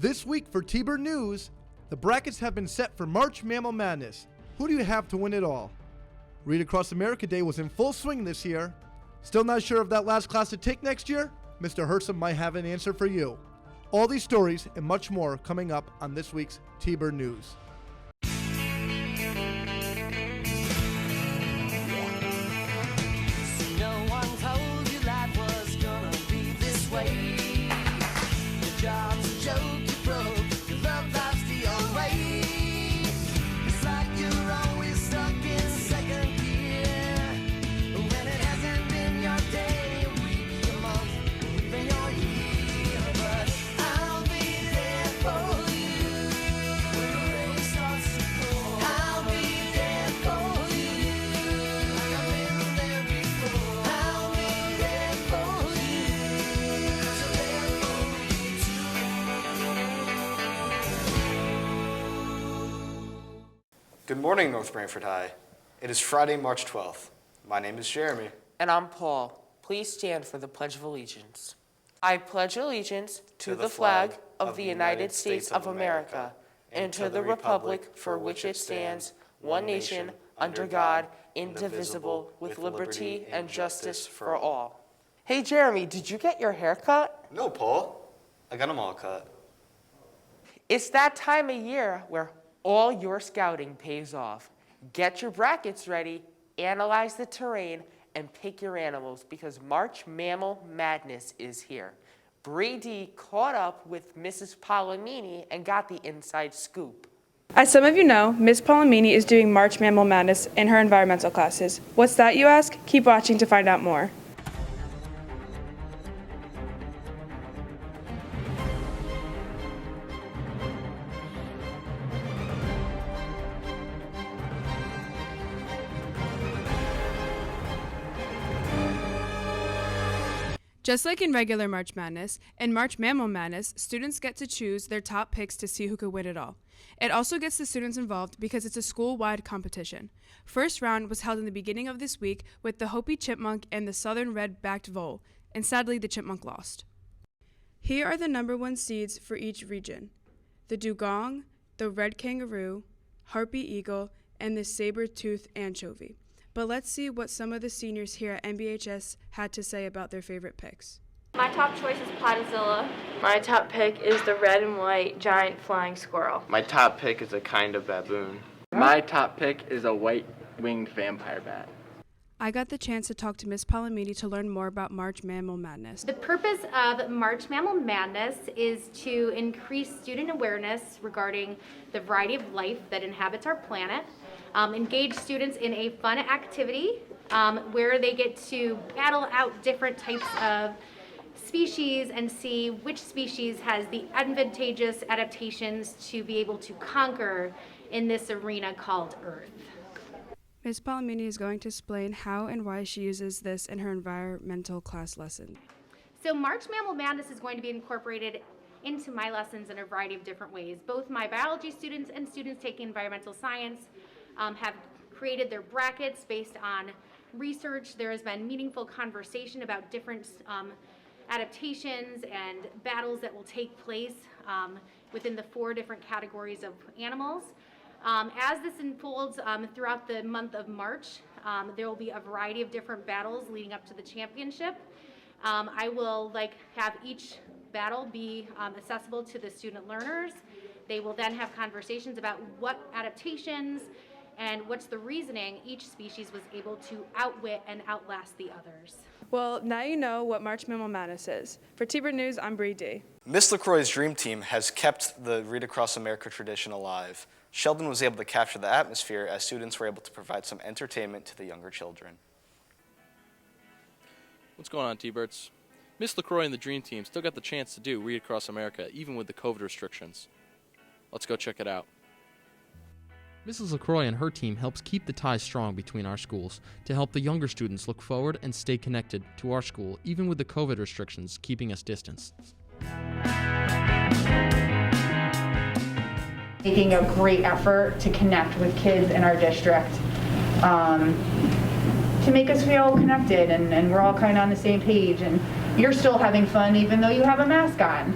This week for T-Bird News, the brackets have been set for March Mammal Madness. Who do you have to win it all? Read Across America Day was in full swing this year. Still not sure of that last class to take next year? Mr. Hersom might have an answer for you. All these stories and much more coming up on this week's T-Bird News. No one told you life was gonna be this way. Your job's a joke, you broke, your love life's the old way. It's like you're always stuck in second gear. When it hasn't been your day, your week, your month, even your year. But I'll be there for you when the rain starts to pour. I'll be there for you like I've been there before. I'll be there for you 'cause you're there for me too. Good morning, North Branford High. It is Friday, March 12th. My name is Jeremy. And I'm Paul. Please stand for the Pledge of Allegiance. I pledge allegiance to the flag of the United States of America and to the republic for which it stands, one nation, under God, indivisible, with liberty and justice for all. Hey, Jeremy, did you get your hair cut? No, Paul. I got them all cut. It's that time of year where all your scouting pays off. Get your brackets ready, analyze the terrain, and pick your animals because March Mammal Madness is here. Bree D caught up with Mrs. Palomini and got the inside scoop. As some of you know, Ms. Palomini is doing March Mammal Madness in her environmental classes. What's that, you ask? Keep watching to find out more. Just like in regular March Madness, in March Mammal Madness, students get to choose their top picks to see who could win it all. It also gets the students involved because it's a school-wide competition. First round was held in the beginning of this week with the Hopi Chipmunk and the Southern Red-backed Vole, and sadly the Chipmunk lost. Here are the number one seeds for each region: the Dugong, the Red Kangaroo, Harpy Eagle, and the Saber-toothed Anchovy. But let's see what some of the seniors here at NBHS had to say about their favorite picks. My top choice is Platyzilla. My top pick is the red and white giant flying squirrel. My top pick is a kind of baboon. My top pick is a white-winged vampire bat. I got the chance to talk to Ms. Palomini to learn more about March Mammal Madness. The purpose of March Mammal Madness is to increase student awareness regarding the variety of life that inhabits our planet, engage students in a fun activity where they get to battle out different types of species and see which species has the advantageous adaptations to be able to conquer in this arena called Earth. Ms. Palomini is going to explain how and why she uses this in her environmental class lesson. So March Mammal Madness is going to be incorporated into my lessons in a variety of different ways. Both my biology students and students taking environmental science have created their brackets based on research. There has been meaningful conversation about different adaptations and battles that will take place within the 4 different categories of animals. As this unfolds throughout the month of March, there will be a variety of different battles leading up to the championship. I will have each battle be accessible to the student learners. They will then have conversations about what adaptations and what's the reasoning each species was able to outwit and outlast the others. Well, now you know what March Mammal Madness is. For T-Bird News, I'm Bree D. Miss LaCroix's dream team has kept the Read Across America tradition alive. Sheldon was able to capture the atmosphere as students were able to provide some entertainment to the younger children. What's going on, T-Birds? Miss LaCroix and the dream team still got the chance to do Read Across America even with the COVID restrictions. Let's go check it out. Mrs. LaCroix and her team helps keep the ties strong between our schools to help the younger students look forward and stay connected to our school, even with the COVID restrictions keeping us distanced. Making a great effort to connect with kids in our district, to make us feel connected and we're all kind of on the same page and you're still having fun even though you have a mask on.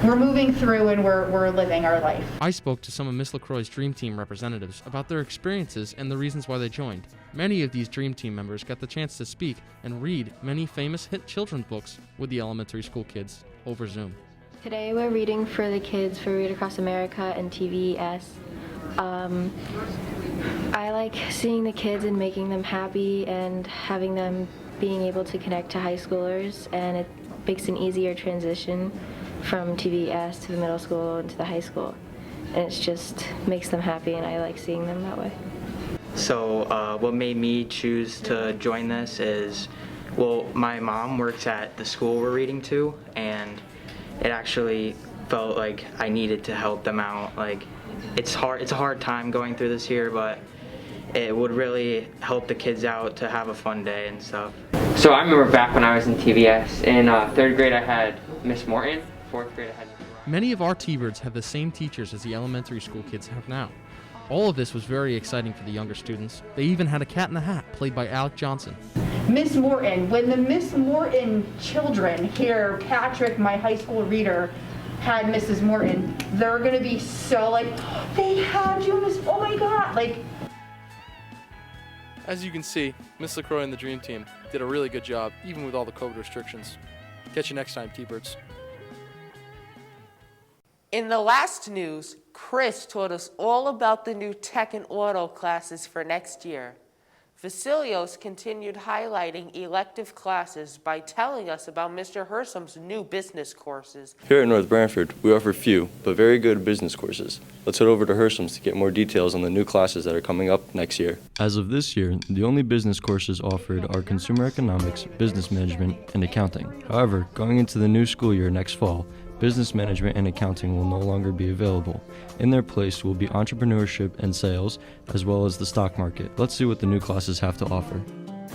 we're moving through and we're living our life. I spoke to some of Miss LaCroix's Dream Team representatives about their experiences and the reasons why they joined. Many of these Dream Team members got the chance to speak and read many famous hit children's books with the elementary school kids over Zoom. Today we're reading for the kids for Read Across America and TVES. I like seeing the kids and making them happy and having them being able to connect to high schoolers, and it makes an easier transition from TVES to the middle school and to the high school. And it just makes them happy, and I like seeing them that way. So what made me choose to join this is, well, my mom works at the school we're reading to, and it actually felt like I needed to help them out. Like, it's a hard time going through this year, but it would really help the kids out to have a fun day and stuff. So I remember back when I was in TVS, in 3rd grade I had Miss Morton, 4th grade I had Miss Morton. Many of our T-Birds have the same teachers as the elementary school kids have now. All of this was very exciting for the younger students. They even had a cat in the hat, played by Alec Johnson. Miss Morton, when the Miss Morton children hear Patrick, my high school reader, had Mrs. Morton, they're gonna be so like, they had you, Miss, oh my God, like. As you can see, Miss LaCroix and the Dream Team did a really good job, even with all the COVID restrictions. Catch you next time, T-Birds. In the last news, Chris told us all about the new tech and auto classes for next year. Vasilios continued highlighting elective classes by telling us about Mr. Hersum's new business courses. Here at North Branford, we offer few, but very good business courses. Let's head over to Hersum's to get more details on the new classes that are coming up next year. As of this year, the only business courses offered are consumer economics, business management, and accounting. However, going into the new school year next fall, business management and accounting will no longer be available. In their place will be entrepreneurship and sales, as well as the stock market. Let's see what the new classes have to offer.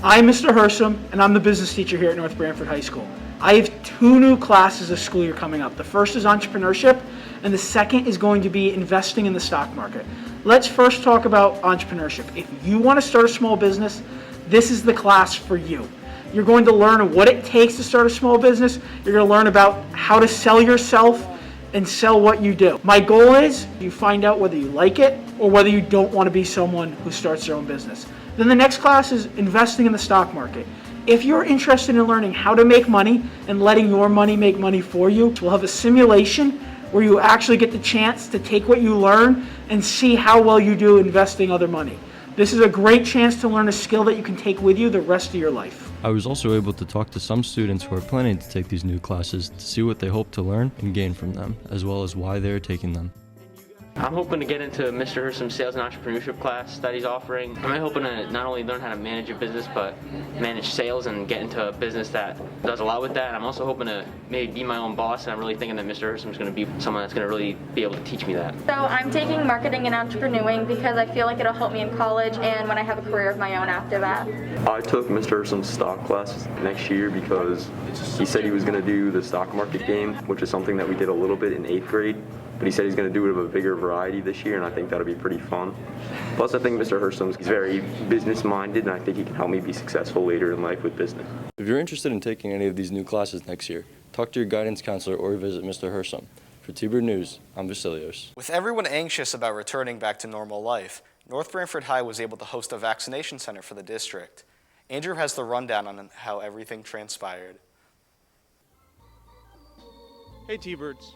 I'm Mr. Hersum, and I'm the business teacher here at North Branford High School. I have 2 new classes this school year coming up. The first is entrepreneurship, and the second is going to be investing in the stock market. Let's first talk about entrepreneurship. If you want to start a small business, this is the class for you. You're going to learn what it takes to start a small business. You're going to learn about how to sell yourself and sell what you do. My goal is you find out whether you like it or whether you don't want to be someone who starts their own business. Then the next class is investing in the stock market. If you're interested in learning how to make money and letting your money make money for you, we'll have a simulation where you actually get the chance to take what you learn and see how well you do investing other money. This is a great chance to learn a skill that you can take with you the rest of your life. I was also able to talk to some students who are planning to take these new classes to see what they hope to learn and gain from them, as well as why they are taking them. I'm hoping to get into Mr. Hersum's sales and entrepreneurship class that he's offering. I'm hoping to not only learn how to manage a business, but manage sales and get into a business that does a lot with that. I'm also hoping to maybe be my own boss, and I'm really thinking that Mr. Hersum's going to be someone that's going to really be able to teach me that. So I'm taking marketing and entrepreneuring because I feel like it'll help me in college and when I have a career of my own after that. I took Mr. Hersum's stock class next year because he said he was going to do the stock market game, which is something that we did a little bit in 8th grade. But he said he's going to do it of a bigger variety this year, and I think that'll be pretty fun. Plus, I think Mr. Hersum's very business-minded, and I think he can help me be successful later in life with business. If you're interested in taking any of these new classes next year, talk to your guidance counselor or visit Mr. Hersum. For T-Bird News, I'm Vasilios. With everyone anxious about returning back to normal life, North Branford High was able to host a vaccination center for the district. Andrew has the rundown on how everything transpired. Hey T-Birds.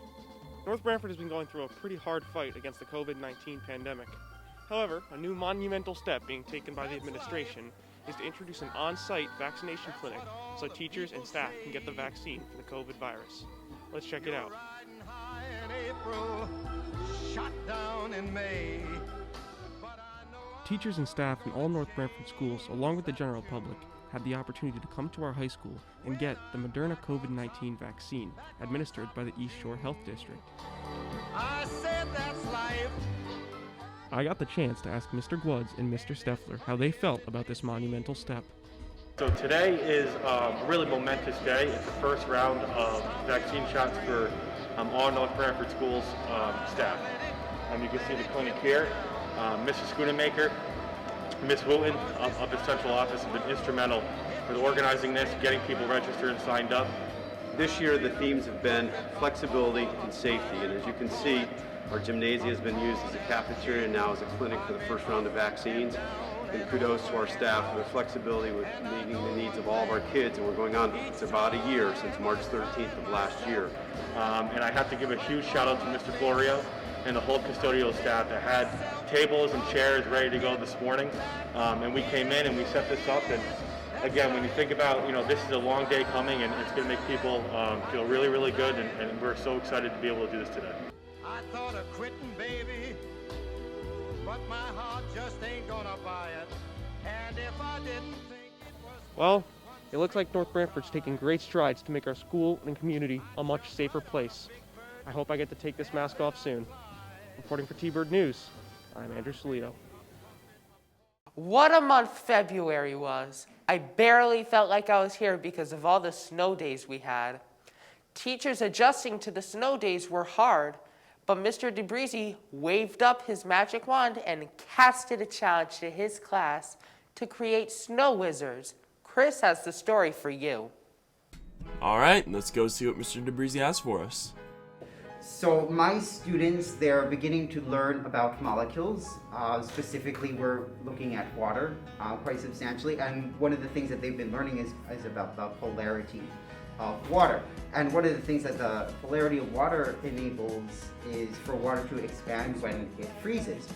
North Branford has been going through a pretty hard fight against the COVID-19 pandemic. However, a new monumental step being taken by the administration is to introduce an on-site vaccination clinic so teachers and staff can get the vaccine for the COVID virus. Let's check it out. Teachers and staff in all North Branford schools, along with the general public, had the opportunity to come to our high school and get the Moderna COVID-19 vaccine administered by the East Shore Health District. I said that's life. I got the chance to ask Mr. Gluds and Mr. Steffler how they felt about this monumental step. So today is a really momentous day. It's the first round of vaccine shots for all North Branford schools staff. You can see the clinic here. Mrs. Schoonemaker, Ms. Wooten of the central office have been instrumental with organizing this, getting people registered and signed up. This year the themes have been flexibility and safety, and as you can see, our gymnasium has been used as a cafeteria and now as a clinic for the first round of vaccines. And kudos to our staff for their flexibility with meeting the needs of all of our kids, and we're going on, it's about a year since March 13th of last year. And I have to give a huge shout out to Mr. Florio and the whole custodial staff that had tables and chairs ready to go this morning. And we came in and we set this up, and again, when you think about, this is a long day coming, and it's going to make people feel really, really good, and we're so excited to be able to do this today. I thought of quitting, baby, but my heart just ain't gonna buy it. And if I didn't think Well, it looks like North Branford's taking great strides to make our school and community a much safer place. I hope I get to take this mask off soon. Reporting for T-Bird News, I'm Andrew Solito. What a month February was. I barely felt like I was here because of all the snow days we had. Teachers adjusting to the snow days were hard, but Mr. DeBreezy waved up his magic wand and casted a challenge to his class to create snow wizards. Chris has the story for you. All right, let's go see what Mr. DeBreezy has for us. So my students, they're beginning to learn about molecules. Specifically, we're looking at water quite substantially. And one of the things that they've been learning is about the polarity of water. And one of the things that the polarity of water enables is for water to expand when it freezes,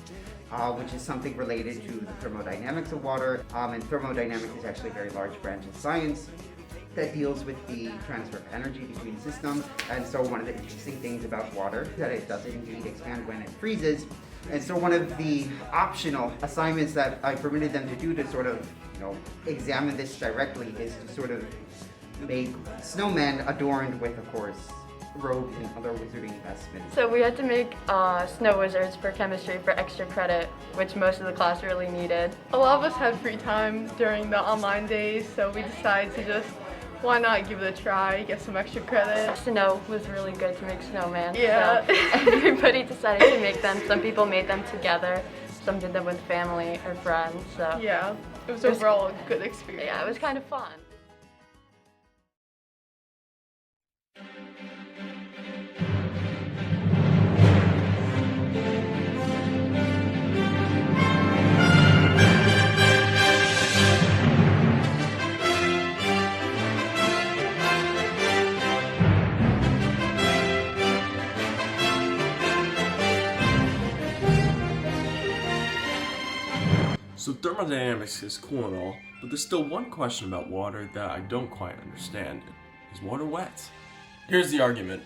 which is something related to the thermodynamics of water. And thermodynamics is actually a very large branch of science that deals with the transfer of energy between systems. And so one of the interesting things about water is that it does indeed expand when it freezes. And so one of the optional assignments that I permitted them to do to sort of, examine this directly is to sort of make snowmen adorned with, of course, robes and other wizarding vestments. So we had to make snow wizards for chemistry for extra credit, which most of the class really needed. A lot of us had free time during the online days, so we decided to just, why not give it a try, get some extra credit. Snow was really good to make snowman. Yeah. So everybody decided to make them. Some people made them together, some did them with family or friends. So yeah, it was overall a good experience. Yeah, it was kind of fun. So thermodynamics is cool and all, but there's still one question about water that I don't quite understand. Is water wet? Here's the argument.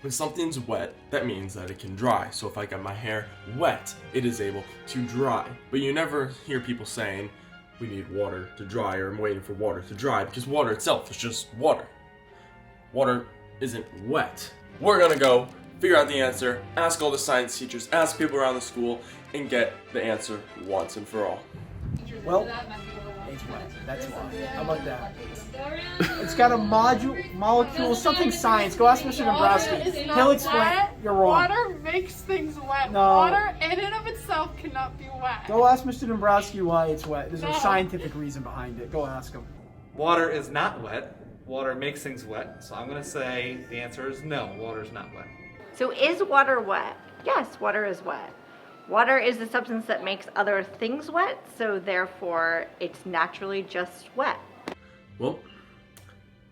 When something's wet, that means that it can dry. So if I got my hair wet, it is able to dry. But you never hear people saying, we need water to dry, or I'm waiting for water to dry, because water itself is just water. Water isn't wet. We're gonna go figure out the answer, ask all the science teachers, ask people around the school, and get the answer once and for all. Well, it's wet. That's why. How about that? It's got a molecule, something science. Go ask Mr. Dombrowski. He'll explain. Wet. You're wrong. Water makes things wet. No. Water in and of itself cannot be wet. Go ask Mr. Dombrowski why it's wet. There's No. a scientific reason behind it. Go ask him. Water is not wet. Water makes things wet. So I'm going to say the answer is no, water is not wet. So is water wet? Yes, water is wet. Water is the substance that makes other things wet, so therefore it's naturally just wet. Well,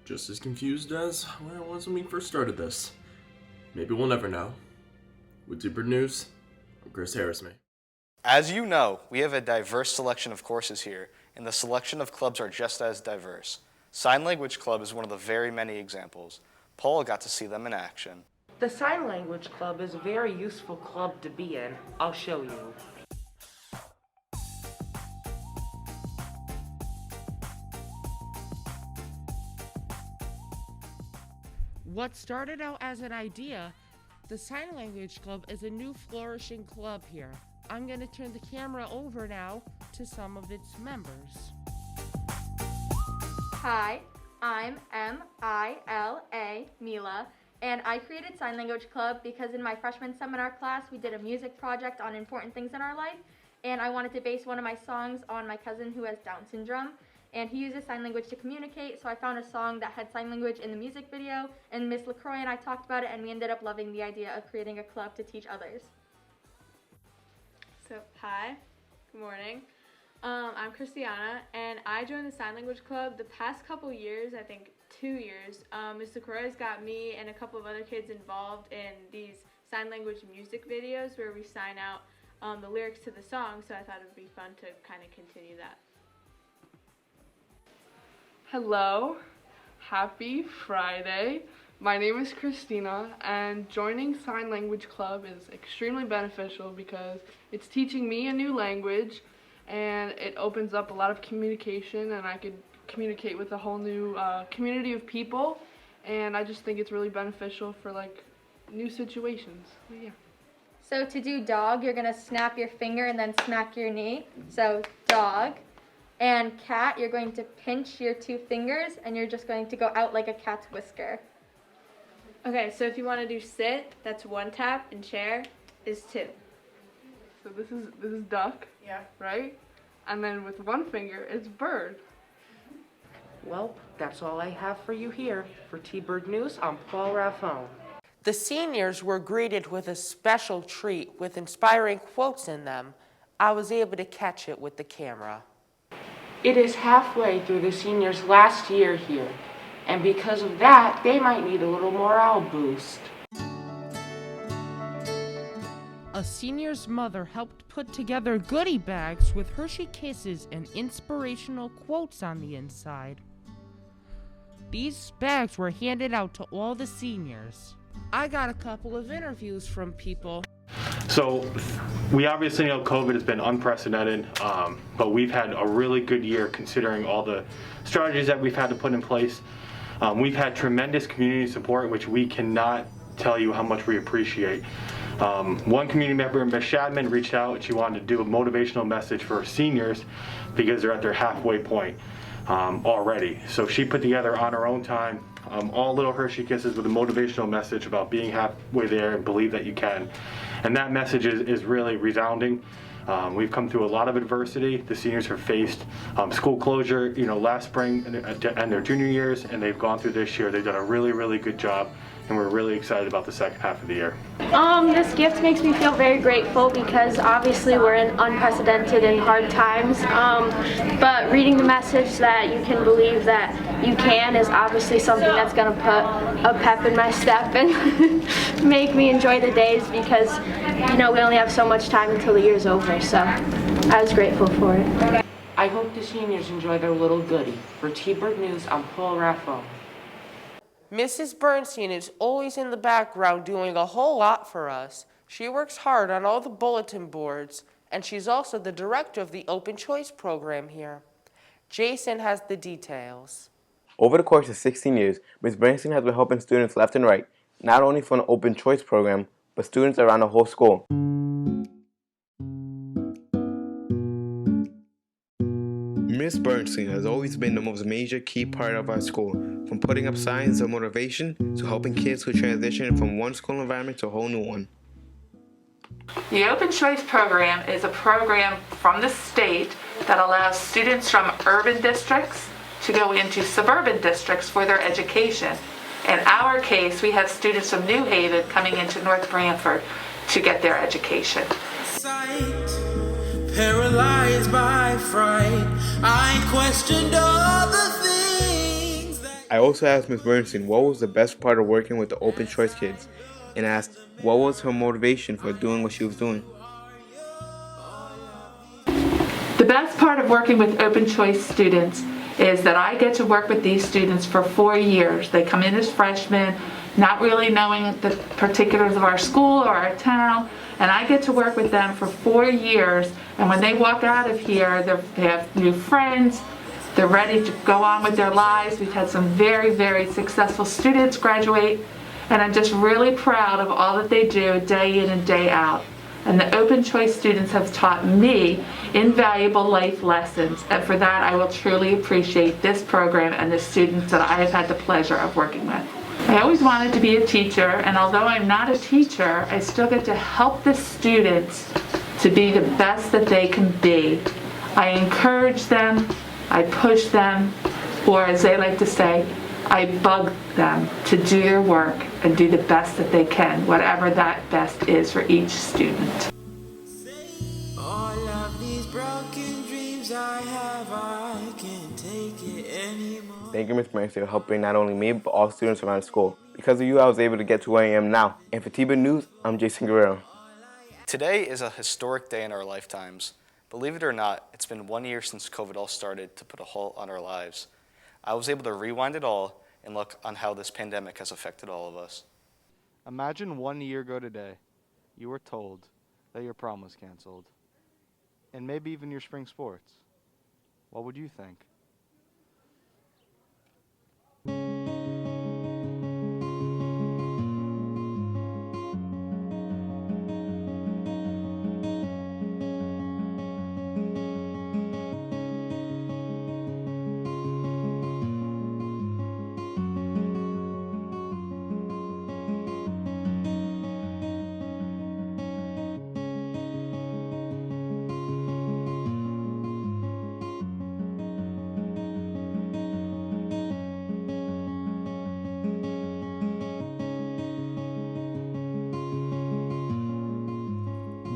just as confused as I was when we first started this. Maybe we'll never know. With T-Bird News, I'm Chris Harrismay. As you know, we have a diverse selection of courses here, and the selection of clubs are just as diverse. Sign Language Club is one of the very many examples. Paul got to see them in action. The Sign Language Club is a very useful club to be in. I'll show you. What started out as an idea, the Sign Language Club is a new flourishing club here. I'm going to turn the camera over now to some of its members. Hi, I'm Mila, and I created Sign Language Club because in my freshman seminar class we did a music project on important things in our life, and I wanted to base one of my songs on my cousin who has Down syndrome. and he uses sign language to communicate, so I found a song that had sign language in the music video, and Miss LaCroix and I talked about it, and we ended up loving the idea of creating a club to teach others. So, hi, good morning. I'm Christiana, and I joined the Sign Language Club the past couple years, I think 2 years. Ms. LaCroix has got me and a couple of other kids involved in these sign language music videos where we sign out the lyrics to the song, so I thought it would be fun to kind of continue that. Hello, happy Friday. My name is Christina, and joining Sign Language Club is extremely beneficial because it's teaching me a new language, and it opens up a lot of communication, and I could communicate with a whole new community of people, and I just think it's really beneficial for like new situations. But yeah. So to do dog, you're going to snap your finger and then smack your knee. So dog. And cat, you're going to pinch your 2 fingers and you're just going to go out like a cat's whisker. Okay, so if you want to do sit, that's 1 tap, and chair is 2. So this is duck. Yeah. Right? And then with 1 finger, it's bird. Well, that's all I have for you here. For T-Bird News, I'm Paul Raffone. The seniors were greeted with a special treat with inspiring quotes in them. I was able to catch it with the camera. It is halfway through the seniors' last year here, and because of that, they might need a little morale boost. A senior's mother helped put together goodie bags with Hershey Kisses and inspirational quotes on the inside. These bags were handed out to all the seniors. I got a couple of interviews from people. So we obviously know COVID has been unprecedented, but we've had a really good year considering all the strategies that we've had to put in place. We've had tremendous community support, which we cannot tell you how much we appreciate. One community member, Ms. Shadman, reached out and she wanted to do a motivational message for seniors because they're at their halfway point already. So she put together on her own time all little Hershey Kisses with a motivational message about being halfway there and believe that you can. And that message is really resounding. We've come through a lot of adversity. The seniors have faced school closure, last spring and their junior years, and they've gone through this year. They've done a really, really good job, and we're really excited about the second half of the year. This gift makes me feel very grateful because obviously we're in unprecedented and hard times. But reading the message that you can believe that you can is obviously something that's going to put a pep in my step and make me enjoy the days because, we only have so much time until the year's over. So I was grateful for it. I hope the seniors enjoy their little goodie. For T-Bird News, I'm Paul Raffo. Mrs. Bernstein is always in the background doing a whole lot for us. She works hard on all the bulletin boards, and she's also the director of the Open Choice program here. Jason has the details. Over the course of 16 years, Ms. Bernstein has been helping students left and right, not only from the Open Choice program, but students around the whole school. Ms. Bernstein has always been the most major key part of our school, from putting up signs of motivation to helping kids who transition from one school environment to a whole new one. The Open Choice program is a program from the state that allows students from urban districts to go into suburban districts for their education. In our case, we have students from New Haven coming into North Branford to get their education. Paralyzed by fright, I questioned all the things that... I also asked Ms. Bernstein what was the best part of working with the Open Choice kids, and asked what was her motivation for doing what she was doing. The best part of working with Open Choice students is that I get to work with these students for 4 years. They come in as freshmen, not really knowing the particulars of our school or our town, and I get to work with them for 4 years, and when they walk out of here, they have new friends, they're ready to go on with their lives. We've had some very, very successful students graduate, and I'm just really proud of all that they do day in and day out. And the Open Choice students have taught me invaluable life lessons, and for that I will truly appreciate this program and the students that I have had the pleasure of working with. I always wanted to be a teacher, and although I'm not a teacher, I still get to help the students to be the best that they can be. I encourage them I push them, or as they like to say, I bug them to do their work and do the best that they can, whatever that best is for each student. All of these broken dreams I have, I can't take it anymore. Thank you, Ms. Bernstein, for helping not only me, but all students around the school. Because of you, I was able to get to where I am now. And for T-Bird News, I'm Jason Guerrero. Today is a historic day in our lifetimes. Believe it or not, it's been 1 year since COVID all started to put a halt on our lives. I was able to rewind it all and look on how this pandemic has affected all of us. Imagine 1 year ago today, you were told that your prom was canceled, and maybe even your spring sports. What would you think?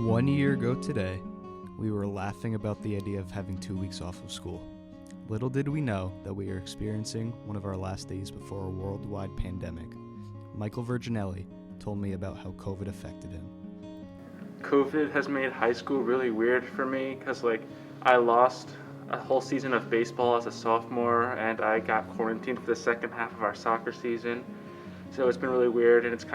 One year ago today, we were laughing about the idea of having 2 weeks off of school. Little did we know that we were experiencing one of our last days before a worldwide pandemic. Michael Virginelli told me about how COVID affected him. COVID has made high school really weird for me because I lost a whole season of baseball as a sophomore and I got quarantined for the second half of our soccer season. So it's been really weird, and it's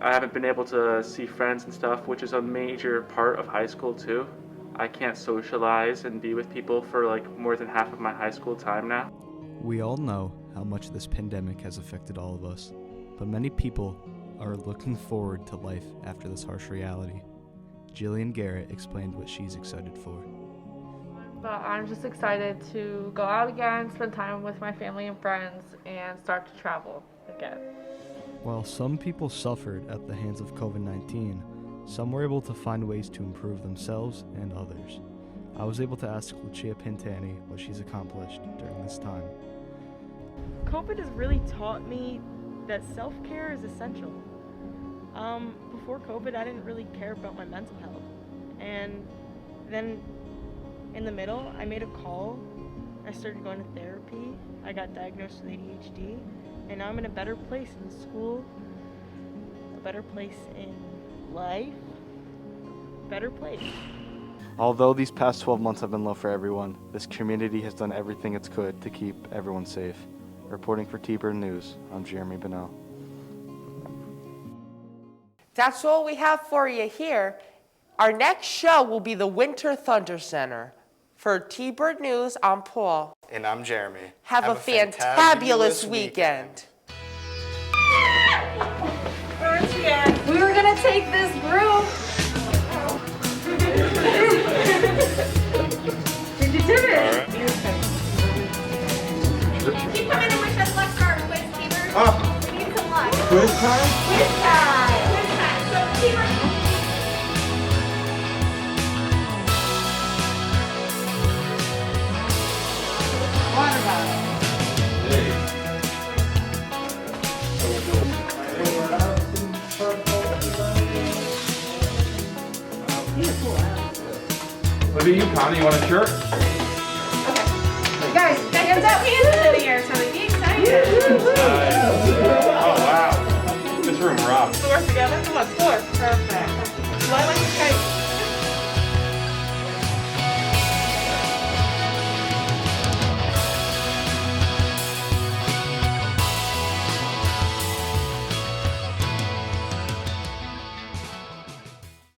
I haven't been able to see friends and stuff, which is a major part of high school too. I can't socialize and be with people for more than half of my high school time now. We all know how much this pandemic has affected all of us, but many people are looking forward to life after this harsh reality. Jillian Garrett explained what she's excited for. But I'm just excited to go out again, spend time with my family and friends, and start to travel again. While some people suffered at the hands of COVID-19, some were able to find ways to improve themselves and others. I was able to ask Lucia Pintani what she's accomplished during this time. COVID has really taught me that self-care is essential. Before COVID, I didn't really care about my mental health. And then in the middle, I made a call. I started going to therapy. I got diagnosed with ADHD. And now I'm in a better place in school, a better place in life, a better place. Although these past 12 months have been low for everyone, this community has done everything it could to keep everyone safe. Reporting for T-Bird News, I'm Jeremy Bennell. That's all we have for you here. Our next show will be the Winter Thunder Center. For T-Bird News, I'm Paul. And I'm Jeremy. Have a fantabulous weekend. We were gonna take this group. Did you do it? Can you come in and wish us luck for our quiz, T-Bird? We need some luck. Quiz time? Quiz time. Quiz time. So, T-Bird. What about you, Connie? You want a shirt? You guys, hands up, hands in the air, so be excited. Oh, wow. This room rocks. Four together? Come on, four. Perfect. Do I like to try